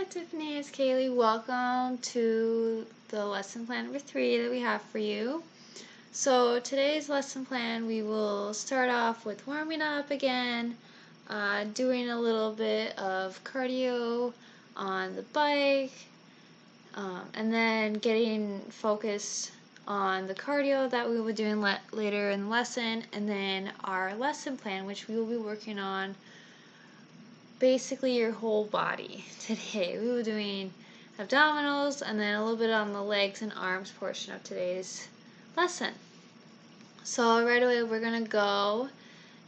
Tiffany, it's Kaylee. Welcome to the lesson plan number 3 that we have for you. So today's lesson plan, we will start off with warming up again, doing a little bit of cardio on the bike, and then getting focused on the cardio that we will be doing later in the lesson, and then our lesson plan, which we will be working on basically your whole body today. We were doing abdominals and then a little bit on the legs and arms portion of today's lesson. So right away we're going to go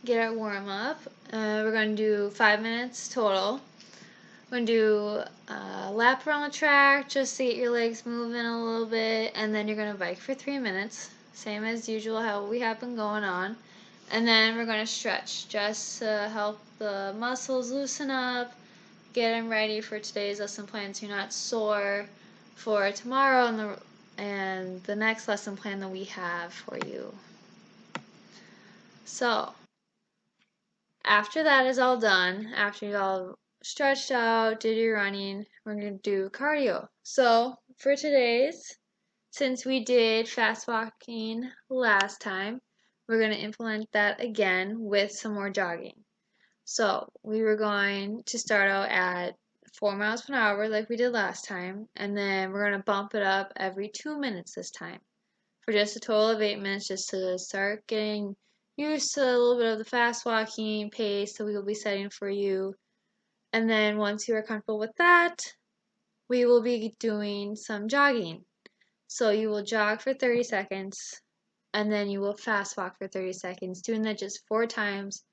get our warm up. We're going to do 5 minutes total. We're going to do a lap around the track just to get your legs moving a little bit, and then you're going to bike for 3 minutes, same as usual how we have been going on. And then we're going to stretch just to help the muscles loosen up, get them ready for today's lesson plan so you're not sore for tomorrow and the next lesson plan that we have for you. So after that is all done, after you've all stretched out, did your running, we're going to do cardio. So for today's, since we did fast walking last time, we're going to implement that again with some more jogging. So we were going to start out at 4 miles per hour like we did last time, and then we're going to bump it up every 2 minutes this time for just a total of 8 minutes, just to start getting used to a little bit of the fast walking pace that we will be setting for you. And then once you are comfortable with that, we will be doing some jogging. So you will jog for 30 seconds, and then you will fast walk for 30 seconds, doing that just 4 times,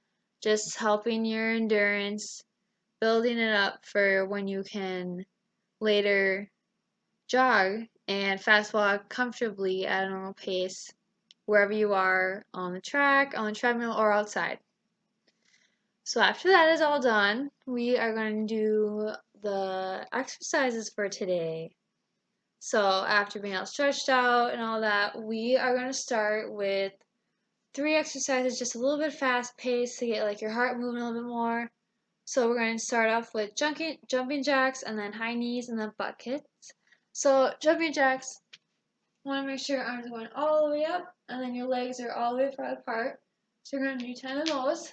just helping your endurance, building it up for when you can later jog and fast walk comfortably at a normal pace wherever you are on the track, on the treadmill, or outside. So after that is all done, we are going to do the exercises for today. So after being all stretched out and all that, we are going to start with 3 exercises, just a little bit fast paced to get like your heart moving a little bit more. So we're going to start off with jumping jacks, and then high knees, and then butt kicks. So jumping jacks, you want to make sure your arms are going all the way up, and then your legs are all the way far apart. So you're going to do 10 of those.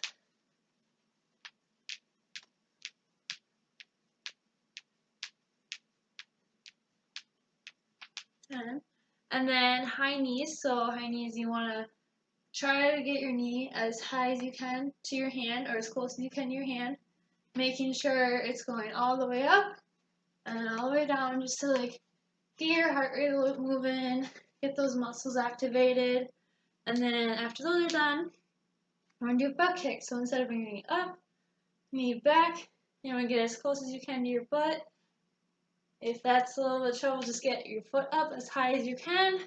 And then high knees. So high knees, you want to try to get your knee as high as you can to your hand, or as close as you can to your hand, making sure it's going all the way up and then all the way down, just to like get your heart rate moving, get those muscles activated. And then after those are done, we're going to do butt kicks. So instead of bringing your knee up, knee back, you want to get as close as you can to your butt. If that's a little bit of trouble, just get your foot up as high as you can.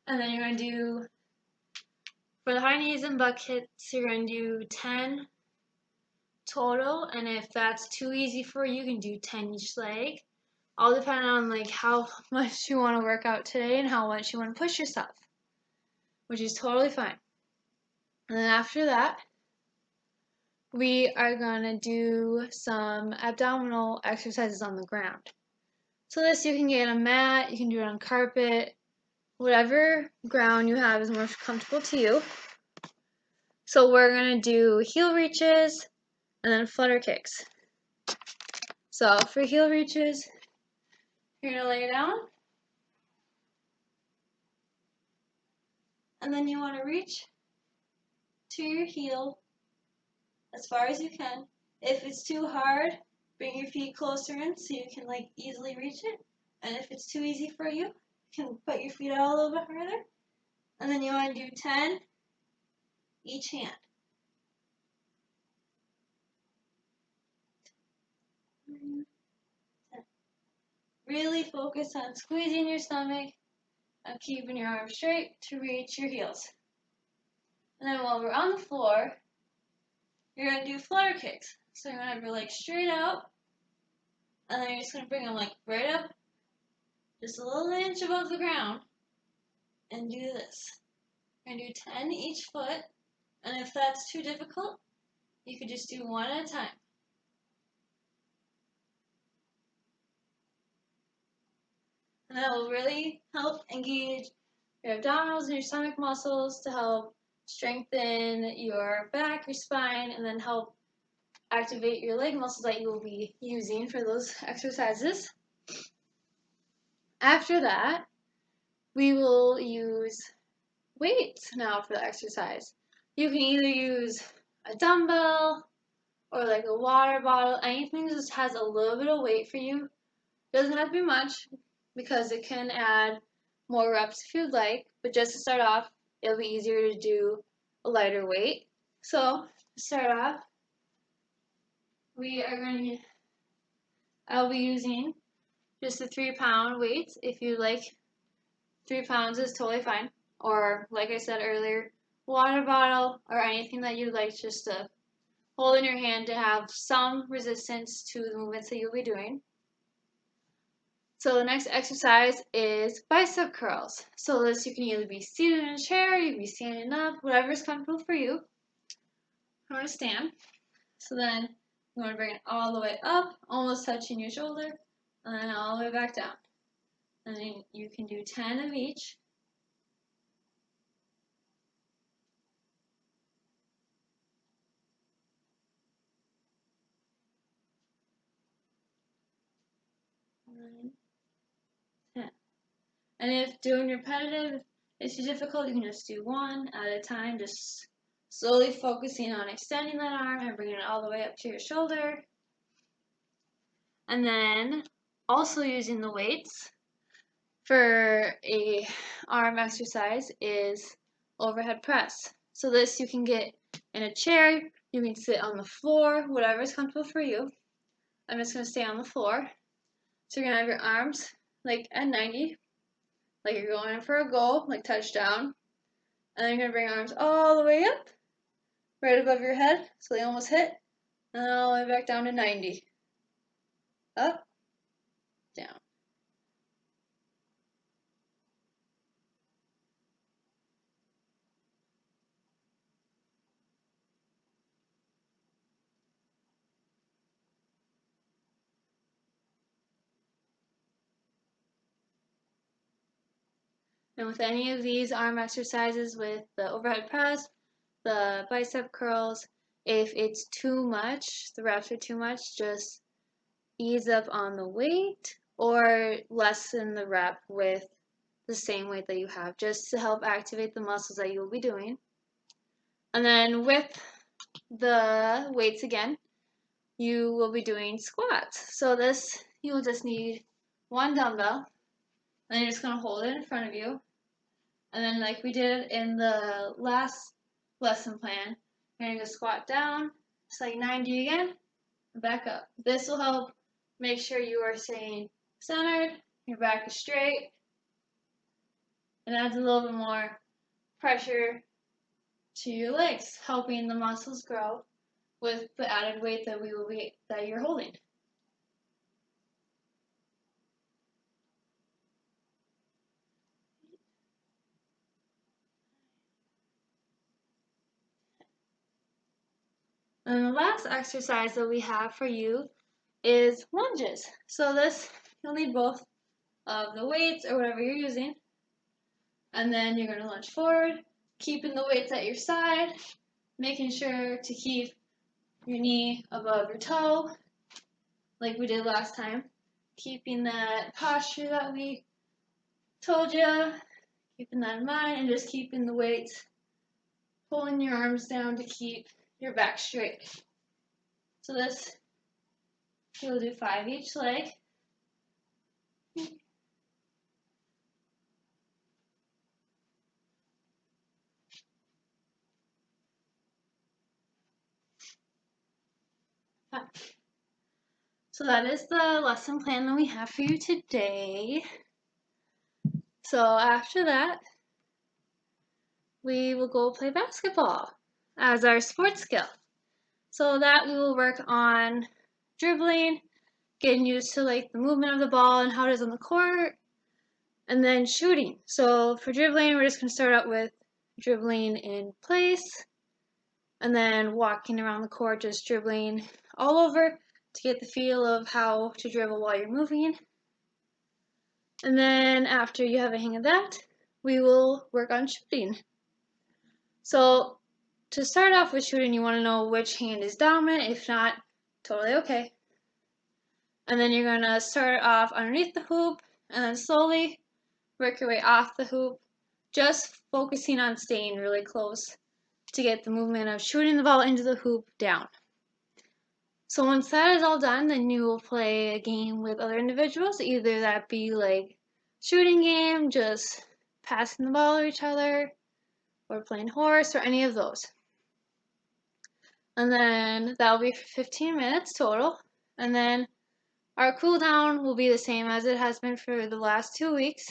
And then you're going to do, for the high knees and butt kicks, you're going to do 10 total. And if that's too easy for you, you can do 10 each leg. All depending on like how much you want to work out today and how much you want to push yourself, which is totally fine. And then after that, we are going to do some abdominal exercises on the ground. So this you can get on a mat, you can do it on carpet, whatever ground you have is more comfortable to you. So we're going to do heel reaches and then flutter kicks. So for heel reaches, you're going to lay down, and then you want to reach to your heel as far as you can. If it's too hard, bring your feet closer in so you can like easily reach it. And if it's too easy for you, you can put your feet out a little bit further. And then you want to do 10 each hand. Really focus on squeezing your stomach and keeping your arms straight to reach your heels. And then while we're on the floor, you're going to do flutter kicks. So you're going to have your legs straight out, and then you're just going to bring them like right up, just a little inch above the ground, and do this. You're going to do 10 each foot, and if that's too difficult, you could just do one at a time. And that will really help engage your abdominals and your stomach muscles to help strengthen your back, your spine, and then help activate your leg muscles that you will be using for those exercises. After that, we will use weights now for the exercise. You can either use a dumbbell or like a water bottle, anything that just has a little bit of weight for you. Doesn't have to be much because it can add more reps if you'd like, but just to start off, it'll be easier to do a lighter weight. So, to start off, I'll be using just the 3-pound weights. If you like, 3 pounds is totally fine. Or, like I said earlier, water bottle or anything that you'd like just to hold in your hand to have some resistance to the movements that you'll be doing. So the next exercise is bicep curls. So this you can either be seated in a chair, you can be standing up, whatever is comfortable for you. I'm going to stand. So then you want to bring it all the way up, almost touching your shoulder, and then all the way back down. And then you can do 10 of each. Nine, 10. And if doing repetitive is too difficult, you can just do one at a time, just slowly focusing on extending that arm and bringing it all the way up to your shoulder. And then also using the weights for a arm exercise is overhead press. So this you can get in a chair, you can sit on the floor, whatever is comfortable for you. I'm just going to stay on the floor. So you're going to have your arms like at 90, like you're going for a goal, like touchdown. And then you're going to bring your arms all the way up, right above your head, so they almost hit, and then all the way back down to 90. Up, down. And with any of these arm exercises, with the overhead press, the bicep curls, if it's too much, the reps are too much, just ease up on the weight or lessen the rep with the same weight that you have, just to help activate the muscles that you will be doing. And then with the weights again, you will be doing squats. So this, you will just need one dumbbell, and you're just going to hold it in front of you. And then like we did in the last lesson plan, you're going to squat down, just like 90 again, and back up. This will help make sure you are staying centered, your back is straight. It adds a little bit more pressure to your legs, helping the muscles grow with the added weight that you're holding. And the last exercise that we have for you is lunges. So this, you'll need both of the weights or whatever you're using. And then you're going to lunge forward, keeping the weights at your side, making sure to keep your knee above your toe, like we did last time. Keeping that posture that we told you, keeping that in mind, and just keeping the weights, pulling your arms down to keep your back straight. So this, you'll do 5 each leg. So that is the lesson plan that we have for you today. So after that, we will go play basketball as our sports skill. So that we will work on dribbling, getting used to like the movement of the ball and how it is on the court, and then shooting. So for dribbling, we're just going to start out with dribbling in place, and then walking around the court, just dribbling all over to get the feel of how to dribble while you're moving. And then after you have a hang of that, we will work on shooting. So to start off with shooting, you want to know which hand is dominant. If not, totally okay. And then you're going to start off underneath the hoop and then slowly work your way off the hoop, just focusing on staying really close to get the movement of shooting the ball into the hoop down. So once that is all done, then you will play a game with other individuals, either that be like shooting game, just passing the ball to each other, or playing horse, or any of those. And then that'll be for 15 minutes total. And then our cool down will be the same as it has been for the last 2 weeks.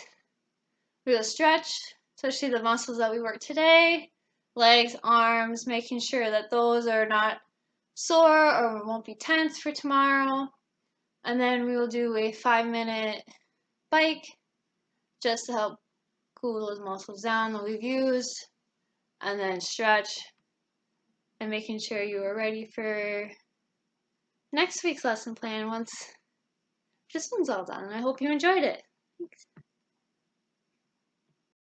We'll stretch, especially the muscles that we worked today, legs, arms, making sure that those are not sore or won't be tense for tomorrow. And then we will do a 5-minute bike just to help cool those muscles down that we've used. And then stretch and making sure you are ready for next week's lesson plan once this one's all done. I hope you enjoyed it. Thanks.